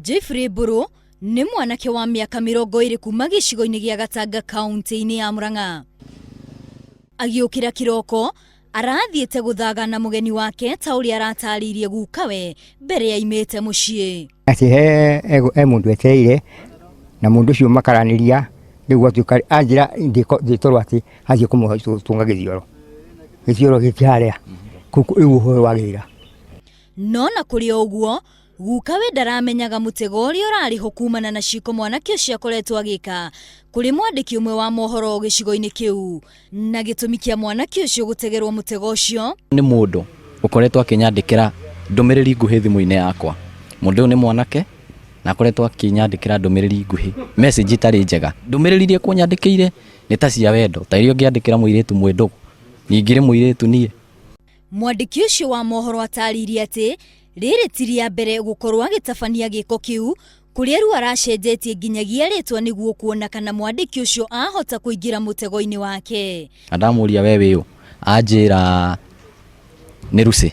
Jeffrey Mburu ni mwanake wa miaka 20 kuma gicigo-ini gia Gatanga kaunti-ini ya Murang'a. Agiukira kiroko arathiete guthaga na mugeni wake ta uria arataririe gukawe mbere ya imete mucii. Ati he mundu eteire na mundu ucio makaraniria niguo tukari anjira nditorwa ati hathie kumutunga githioro gitiaria kuku igu wagira. No na kuri oguo gukawe ndaramenyaga mutego uria urariho kumana na ciko mwanake ucio akoretwo agika kuri mwandiki umwe wa mohoro gicigo-ini kiu, na gitumi kia mwanake ucio gutegerwo mutego ucio ni mundu ukoretwo akinyandikira ndumiriri nguhi thimu-ini yakwa. Mundu ni mwanake na akoretwo akinyandikira ndumiriri nguhi message itari njega. Ndumiriri iria kunyandikire ni ta cia wendo ta irio ngiandikira muiretu mwendu ningire muiretu nie. Mwandiki ucio wa mohoro ataririe ati riri tiria mbere gukorwa gitabania giko kiu kuria ru aracenjetie nginyagia ritwa niguo kuona kana mwandiki ucio ahota kuingira mutego-ini wake. Adamuria wewe u anjira ni Rusi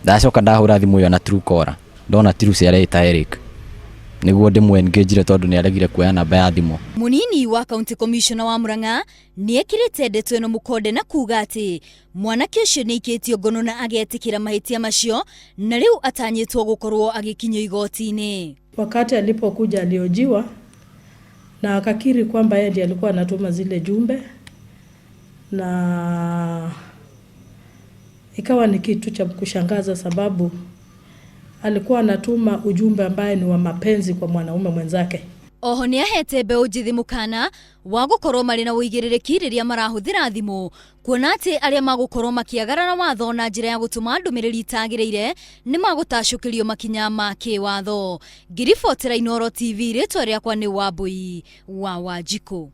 ndacoka ndahura thimu yo na Truecaller ndona Trusi areta Eric niguo ndimwe engage tondu ni aregire kuoya namba ya thimu. Munini wa County Commissioner wa Murang'a ni ekirite ndeto ino mukonde na kuga ati mwanake ucio ni ikitio ngono na agetikira mahitia macio na riu atanyitwo gukorwo agikinywa igoti-ini. Wakati alipokuja aliojiwa na akakiri kwamba yeye ndiye alikuwa anatuma zile jumbe, na ikawa ni kitu cha kushangaza sababu alikuwa anatuma ujumbe ambaye ni wa mapenzi kwa mwanaume mwenzake. Oho ni ahete mbeu njithi mukana wa gukorwo mari na uigiririki riria marahuthira thimu, kuona ati aria magukorwo makiagarara watho na njira ya gutuma ndumiriri itagiriire ni magutacukirio makinya ma kiwatho. Ngiribotera Inooro TV ritwa riakwa ni Wambui wa Wanjiku.